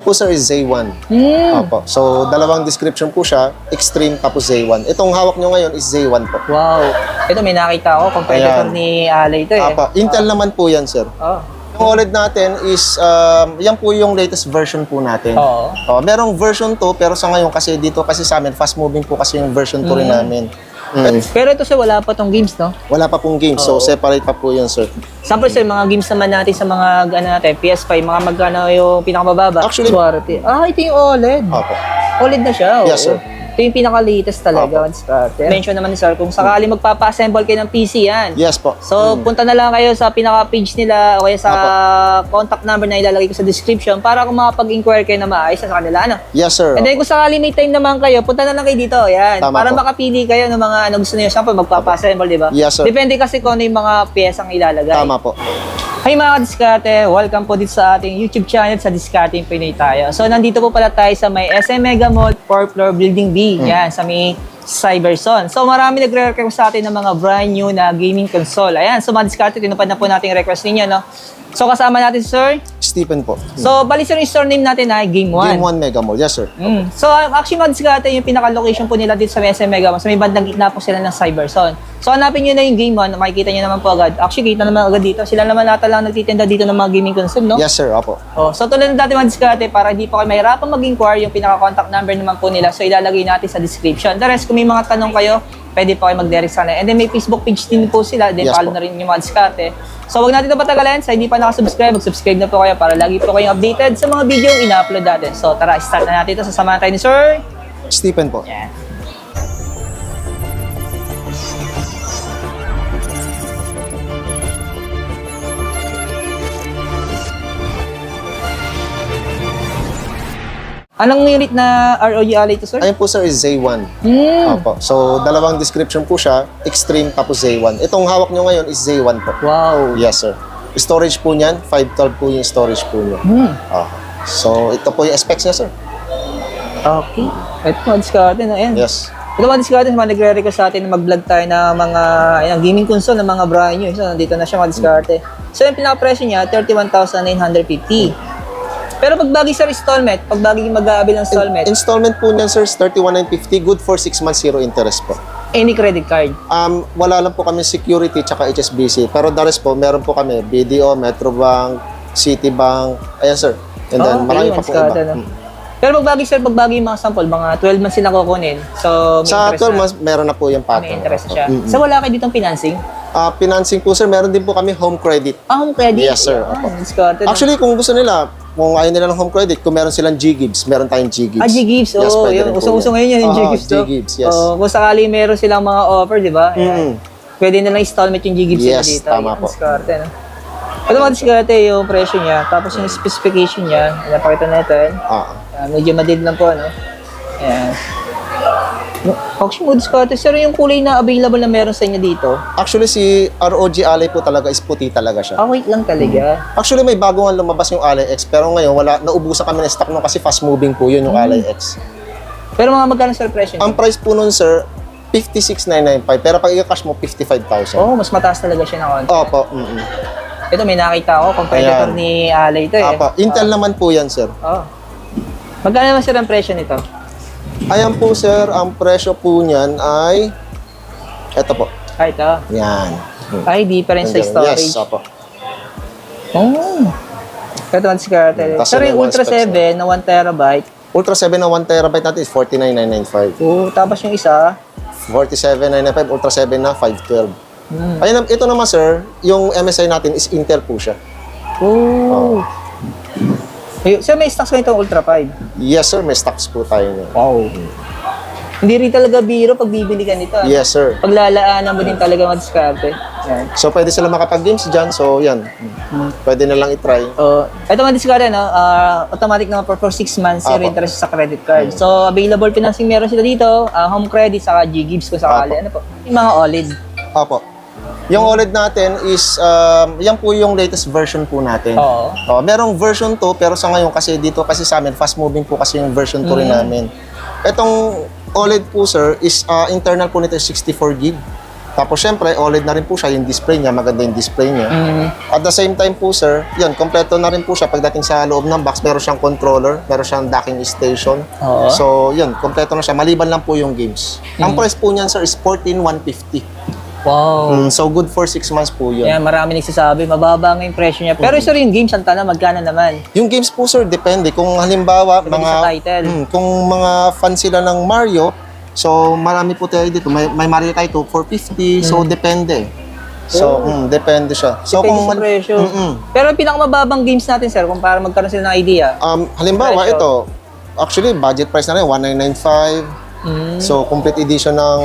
Po sir is Z1. Opo. So, dalawang description po siya, Extreme tapos Z1. Itong hawak nyo ngayon is Z1 po. Wow. Ito may nakita ako, competitor Ayan. ni Alay ito eh. Opo. Intel naman po yan sir. Oh. Yung OLED natin is, yan po yung latest version po natin. Oo. Merong version 2, pero sa ngayon kasi dito kasi sa amin, fast moving po kasi yung version 2 rin namin. Pero ito sir, wala pa tong games, no? Wala pa pong game, so separate pa po yun sir. Sample sir, mga games naman natin sa mga ano natin, PS5, mga magkano yung pinakamababa? Actually- Swerte. Ito yung OLED. Opo. OLED na siya, Yes, sir. Ito yung pinaka-latest talaga. Mention naman ni sir, kung sakali magpapa-assemble kayo ng PC yan. Yes po. So, punta na lang kayo sa pinaka-page nila o kaya sa contact number na ilalagay ko sa description para kung makapag-inquire kayo na maayos sa kanila. Ano? Yes sir. And then kung sakali may time naman kayo, punta na lang kayo dito. Yan. Tama Para po. makapili kayo ng mga ano gusto niyo. Siyempre, magpapa-assemble, di ba? Yes, sir. Depende kasi kung ano yung mga piyesang ilalagay. Tama po. Hi mga ka-diskarte, welcome po dito sa ating YouTube channel sa Discarding Pinoy tayo. So nandito po pala tayo sa may SM Mega Mall, 4th floor, Building B, yan, sa may Cyberzone. So marami nagre-request sa atin ng mga brand new na gaming console. Ayan, so mga diskarte, tinupad na po natin yung request ninyo, no? So kasama natin, sir. Stephen po. So bali sir, yung store name natin ay Game 1. Game 1 Mega Mall. Yes sir. So actually mga diskarte, yung pinaka-location po nila dito sa SM Mega Mall, sa may bandang gitna po sila ng Cyberzone. So hanapin nyo na yung Game 1, makikita nyo naman po agad. Actually, kita naman agad dito. Sila naman nata lang nagtitinda dito ng mga gaming console, no? Yes sir, opo. So tulad ng dati mga diskarte, para hindi po kayo mahirapan mag-inquire, yung pinaka-contact number naman po nila. So ilalagay natin sa description. The rest, kung may mga tanong kayo, pwede po kayo mag-direct sa kanila. And then may Facebook page din po sila. Then Yes follow po. na rin yung mga diskarte. So wag natin ito patagalin. Sa hindi pa nakasubscribe, mag-subscribe na po kayo para lagi po kayong updated sa mga video yung ina-upload natin. So tara, start na natin ito. Sasamahan tayo ni Sir. Stephen po. Yeah. Anong unit na ROG Ally ito, sir? Ayun po sir is Z1. Opo. So, dalawang description po siya, Extreme tapos Z1. Itong hawak nyo ngayon is Z1 po. Wow. Yes sir. Storage po niyan, 512 po yung storage po niya. So, ito po yung specs niya sir. Okay. Ito mga diskarte na yan. Yes. Ito mga diskarte, mga nagre-request sa atin na mag-vlog tayo ng mga gaming console ng mga brand new. So, nandito na siya mga diskarte. So, yung pinaka-presyo niya, 31,950. Pero pag bagay sa installment, pag bagay mag-aabil ng installment, Installment po niyan sir is 31,950. Good for 6 months, zero interest po. any credit card. Wala lang po kami security tsaka HSBC. Pero the rest po, meron po kami BDO, Metrobank, Citibank. Ayan sir. And then, marami pa po iba. Pero pag bagay sir, pag bagay yung mga sample, mga 12 months sila kukunin. So, may Sa interest 12 months, meron na po yung may pattern. interest siya. So, wala kayo ditong financing? Financing po sir, meron din po kami home credit. Home credit? Yes, sir. Opo. Diskarte. Actually, kung gusto nila, kung ayaw nila ng home credit, kung meron silang G-Gibbs, meron tayong G-Gibbs. G-Gibbs. Yes, Oo, pwede yung rin po usong-uso yan. ngayon yun, yung G-Gibbs. G-Gibbs, yes. Kung sakali meron silang mga offer, di ba? Pwede na lang installment yung G-Gibbs Yes, dito. tama Yan, po. Diskarte, no? Ito mga diskarte, yung presyo niya, tapos yung specification niya, napakita natin. Medyo madid lang po, no? Ayan. Actually, mo diskarte, sir, yung kulay na available na meron sa inyo dito. Actually, si ROG Ally po talaga is puti talaga siya. Wait lang talaga. Actually, may bago nga lumabas yung Ally X, pero ngayon, naubusan kami ng stock nung kasi fast moving po yun, yung Ally X. Pero mga magkano sir presyo niya? Ang price po nun, sir, 56,995, pero pag i-cash mo, 55,000. Mas mataas talaga siya na konti. Opo. Ito, may nakita ako, competitor Ayan. ni Alay ito eh. Opo. Intel naman po yan, sir. Magkano naman sir ang presyo nito? Ayan po, sir, ang presyo po niyan ay, eto po. Ito. Yan. Ay, difference sa Yes, storage. opo. Ito ang diskarte. Tas Sir, yung yung Ultra specs 7 na 1 terabyte. Ultra 7 na 1 terabyte natin is 49,995. Tapos yung isa, 47,995, Ultra 7 na 512. Ayun, ito naman, sir, yung MSI natin is Intel po siya. Sir, may stocks kayo itong Ultra 5. Yes, sir, may stocks po tayo niya. Wow. Hindi rin talaga biro pag bibili ka nito. Yes, sir. Paglalaanan mo din talaga mag-diskarte. Yan. So, pwede sila makapag-games dyan. So, yan. Pwede na lang itry. Ito mga diskarte, no? Automatic naman for 6 months zero Apo. interest sa credit card. So, available financing meron sila dito. Home credit, saka G-Gibbs kung sakali. Apo. Ano po? Yung mga OLED. Opo. Yung OLED natin is, yan po yung latest version po natin. Merong version 2, pero sa ngayon kasi dito kasi sa amin, fast moving po kasi yung version 2 rin namin. Itong OLED po, sir, is internal po nito is 64 GB. Tapos syempre, OLED na rin po siya, yung display niya, maganda yung display niya. At the same time po sir, yun, kompleto na rin po siya pagdating sa loob ng box. Meron siyang controller, meron siyang docking station. Oo. So yun, kompleto na siya. Maliban lang po yung games. Ang price po niyan sir is 14,150. Wow. So good for 6 months po yun. Yan, marami nagsasabi, mababa nga yung presyo niya. Pero sir, yung games, ang tanong, magkano naman? Yung games po sir, depende. Kung halimbawa, Depende sa title. kung mga fans sila ng Mario, so marami po tayo dito. May Mario tayo 450, so depende. So, depende siya. So, Depende sa presyo. Pero yung pinakamababang games natin, sir, kung para magkaroon sila ng idea. Halimbawa, Presyo. ito, actually, budget price na rin, 1995. So, complete edition ng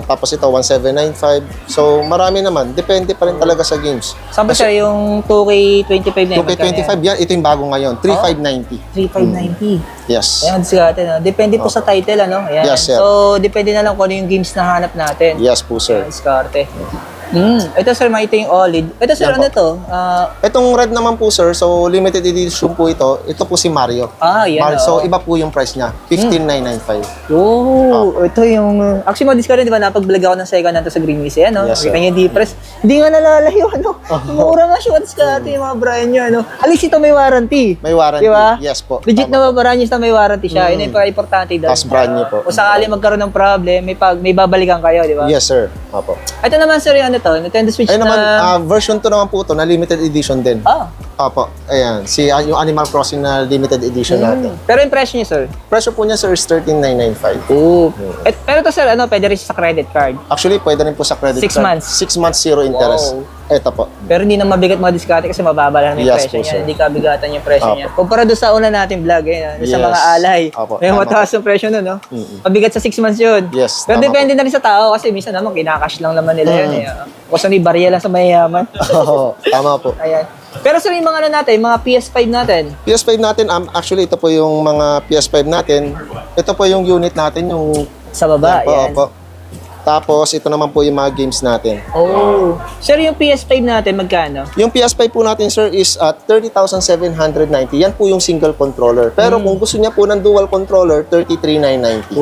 tapos ito, 1795. So, marami naman. Depende pa rin talaga sa games. Sabi sir, yung 2K25 na yun, 2K25, yan, ito yung bago ngayon, 3590. 3590. Yes. Ayan, discarte na. Depende po sa title, ano? Ayan. Yes, sir. So, depende na lang kung ano yung games na hanap natin. Yes po, sir. Ayan, discarte. Ito sir, ito yung OLED. Ito sir, Yan ano po. to? Itong red naman po, sir, so limited edition po ito. Ito po si Mario. Yan. So, iba po yung price niya, 15,995. Ito yung... Actually, mga discarte, di ba, napag-vlog ako ng second hand to sa Greenwich, eh, ano? Yes, sir. Kita niyo yung D-Press. Hindi nga nalalayo, ano? Mura nga siya, discarte, yung mga brand niya, ano? At least ito may warranty. May warranty. Di ba? Yes po. Legit na brand niya may warranty siya. Yun yung importante daw. Tapos brand new po. Kung sakali magkaroon ng problem, may babalikan kayo, di ba? Yes, sir. Opo. Ito naman sir, yung ano to, Nintendo Switch Ay naman, na... version 2 naman po ito, na limited edition din. Opo. Ayan. Yung Animal Crossing na limited edition natin. Pero yung presyo niya sir? Presyo po niya, sir, is 13,995. Pero to sir, pwede rin siya sa credit card. Actually, pwede rin po sa credit 6 card. months. 6 months, zero interest. Ito po. Pero hindi na mabigat mga diskarte kasi mababa lang yung Yes presyo po, niya. sir. Hindi kabigatan yung presyo Opo. niya. Kumpara doon sa una nating vlog, sa Yes. mga alay. Opo, May tama mataas yung presyo nun, no? Mabigat sa 6 months yun. Yes, Pero tama depende na rin sa tao kasi minsan naman kinakash lang naman nila yun. Kasi may barya lang sa mayayaman. Oo, tama po. Ayan. Pero sir, yung mga natin, mga PS5 natin. PS5 natin, actually, ito po yung mga PS5 natin. Ito po yung unit natin, yung... Sa baba, Yan po, yan. opo. Tapos, ito naman po yung mga games natin. Sir, yung PS5 natin, magkano? Yung PS5 po natin, sir, is 30,790. Yan po yung single controller. Pero kung gusto niya po ng dual controller, 33,990.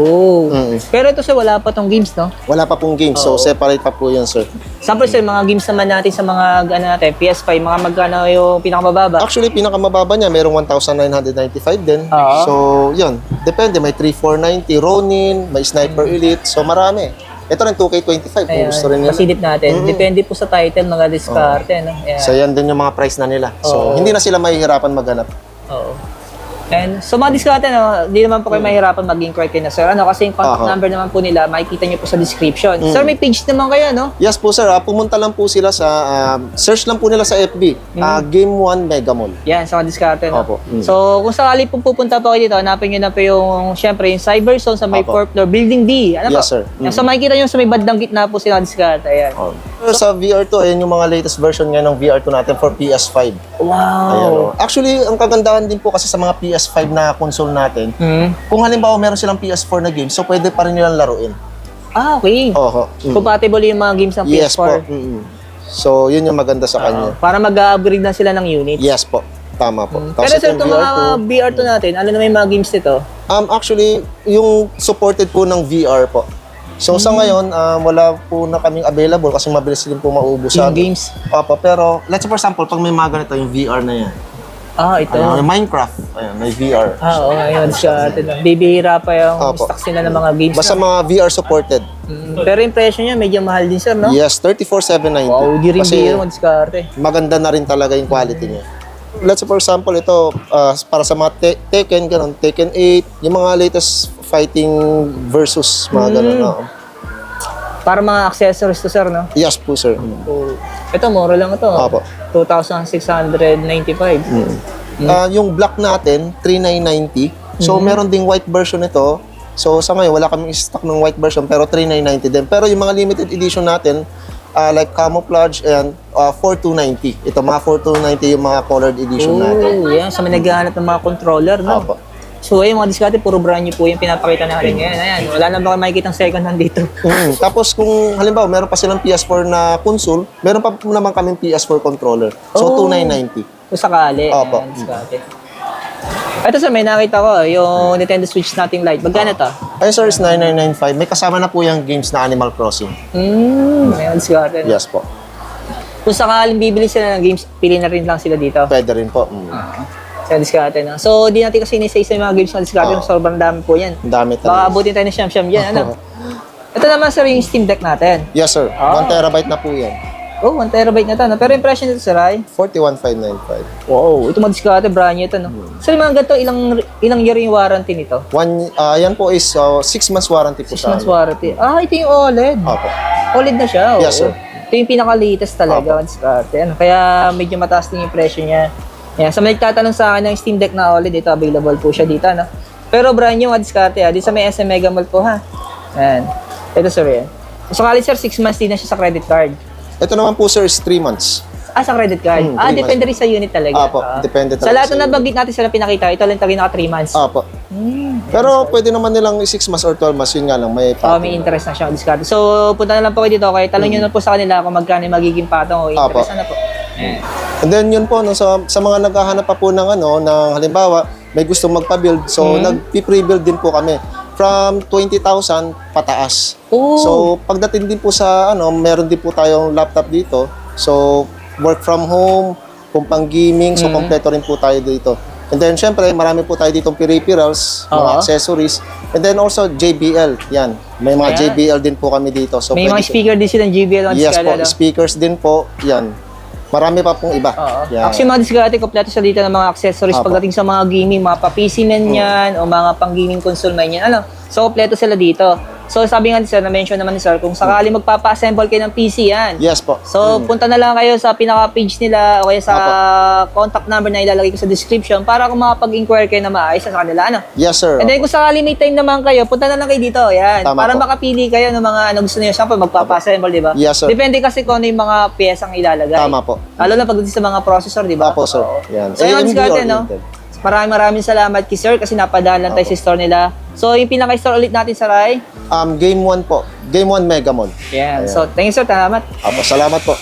Pero ito sir, wala pa tong games, no? Wala pa pong games, so separate pa po yun, sir. Sample sir, mga games naman natin sa mga natin, PS5, mga magkano yung pinakamababa? Actually, pinakamababa niya, merong 1,995 din. So, yun. Depende, may 3,490, Ronin, may Sniper Elite. So, marami. Ito rin 2K25 kung gusto rin nila. Pasilip natin. Depende po sa title, mga diskarte, no? Ayan. So, yan din yung mga price na nila. So, hindi na sila mahihirapan maghanap. Oo. And so mga diskarte, no, hindi naman po kayo mahirapan mag-inquire kayo na sir. Kasi yung contact number naman po nila, makikita nyo po sa description. Sir, may page naman kayo, no? Yes po, sir. Pumunta lang po sila sa, search lang po nila sa FB. Game 1 Mega Mall. Yan, sa mga diskarte, no? Opo. So, kung sakali pong pupunta po kayo dito, hanapin nyo na po yung, syempre, yung Cyberzone sa may 4th floor, Building D. Ano Yes, sir. So, makikita nyo sa may bandang gitna po sila diskarte. Ayan. Sa VR2, ayan yung mga latest version ngayon ng VR2 natin for PS5. Wow! Ayan, actually, ang kagandahan din po kasi sa mga PS5 na console natin, kung halimbawa meron silang PS4 na game, so pwede pa rin nilang laruin. Okay. Oho. Compatible yung mga games ng PS4. Yes po. So, yun yung maganda sa kanya. Para mag-upgrade na sila ng units. Yes po. Tama po. Tapos Pero sir, itong itong mga VR2 natin, ano naman yung mga games nito? actually, yung supported po ng VR po. So sa ngayon, wala po na kaming available kasi mabilis din po mauubusan. Yung games? Opo, pero let's say for example, pag may mga ganito, yung VR na yan. Ito. Yung Minecraft, ayan, may VR. Oo, ayun siya. Bibihira pa yung Opo. stocks nila ng mga games. Basta mga VR supported. Pero yung presyo niya, medyo mahal din sir, no? Yes, 34,790. Wow, di rin Kasi biro mag-discarte. maganda na rin talaga yung quality niya. Let's say for example, ito, para sa mga Tekken, ganun, Tekken 8, yung mga latest fighting versus mga ganun. Para mga accessories to sir, no? Yes po, sir. Ito, mura lang ito. Opo. 2,695. Yung black natin, 3,990. So, meron ding white version nito. So, sa ngayon, wala kaming stock ng white version, pero 3,990 din. Pero yung mga limited edition natin, like camouflage and 4,290. Ito, mga 4,290 yung mga colored edition natin. Yan. Sa may naghahanap ng mga controller, no? Opo. So, yung mga diskarte, puro brand new po yung pinapakita natin ngayon. Ayan, wala na ba kayo makikita second hand dito? Tapos kung halimbawa meron pa silang PS4 na console, meron pa po naman kaming PS4 controller. So 2,990. Kung sakali. Opo. Ayan, diskarte. Ito sir, may nakita ko, yung Nintendo Switch nating Lite. Magkano to? Ayun sir, is 9995. May kasama na po yung games na Animal Crossing. May discarte. Yes po. Kung sakaling bibili sila ng games, pili na rin lang sila dito. Pwede rin po. Sa discarte na. So, di natin kasi inisa-isa yung mga games na discarte. Sobrang dami po yan. Ang dami Baka talaga. abutin tayo ng siyam-siyam yan. Ano? Ito naman sir, yung Steam Deck natin. Yes sir, 1 terabyte na po yan. Oh, 1 terabyte na to. No? Pero impression nito sir ay, 41,595. wow, ito mga discarte, brand new ito. No? Sir, mga ganito, ilang year yung warranty nito? Yan po is 6 months warranty po 6 sa months amin. warranty. Ito yung OLED. Opo. OLED na siya. Yes, oo. sir. Ito yung pinaka-latest talaga. Discarte. Ano, kaya medyo mataas din yung presyo niya. Yan. Sa may nagtatanong sa akin ng Steam Deck na OLED, ito available po siya dito. No? Pero brand new mga discarte. Dito sa may SM Mega Mall po ha. Yan. Ito sir yan. So, kali sir, 6 months din na siya sa credit card. Ito naman po sir is 3 months. Sa credit card. 3 Depende rin sa unit talaga. Apo, depende Sa talaga lahat sa na unit. nabanggit natin sila pinakita, ito lang talaga naka 3 months. Opo. Pero pwede naman nilang 6 months or 12 months. Yun nga lang, may May interest na siya, discount. So, punta na lang po kayo dito, kaya talon nyo na po sa kanila kung magkano yung magiging patong o interest. Apo. Ano po? And then yun po, no, sa mga naghahanap pa po ng, ng halimbawa, may gusto magpa-build. So, nagpi-pre-build din po kami. From 20,000 pataas. Oh. So, pagdating din po sa, meron din po tayong laptop dito. So, work from home, kung pang gaming, so kompleto rin po tayo dito. And then, syempre, marami po tayo ditong peripherals, mga accessories. And then also, JBL, yan. May mga Ayan. JBL din po kami dito. So, May pwede mga speaker din silang JBL on Yes po, discount. speakers din po, yan. Marami pa pong iba. Yan. Actually, mga discount, kompleto siya dito ng mga accessories Apo. pagdating sa mga gaming, mga pa-PC man yan, o mga pang-gaming console man yan. Ano? So, kompleto sila dito. So, sabi nga ni sir, na-mention naman ni sir, kung sakali magpapa-assemble kayo ng PC yan. Yes po. So, punta na lang kayo sa pinaka-page nila o kaya sa contact number na ilalagay ko sa description para kung makapag-inquire kayo na maayos sa kanila. Ano? Yes, sir. And then, kung sakali may time naman kayo, punta na lang kayo dito. Yan. Tama Para po. makapili kayo ng mga gusto niyo. Siyempre, magpapa-assemble, di ba? Yes, sir. Depende kasi kung ano yung mga piyesang ilalagay. Tama po. Lalo na pagdating sa mga processor, di ba? Apo, sir. Oo. Yan. So, yung AMD discount, or no? Intel. Maraming salamat kay sir kasi napadaan lang tayo sa store nila. So, yung pinaka-store ulit natin sa Rai. Game 1 po. Game 1 Mega Mall. Yan. Ayan. So, thank you sir. Salamat. Apo, salamat po.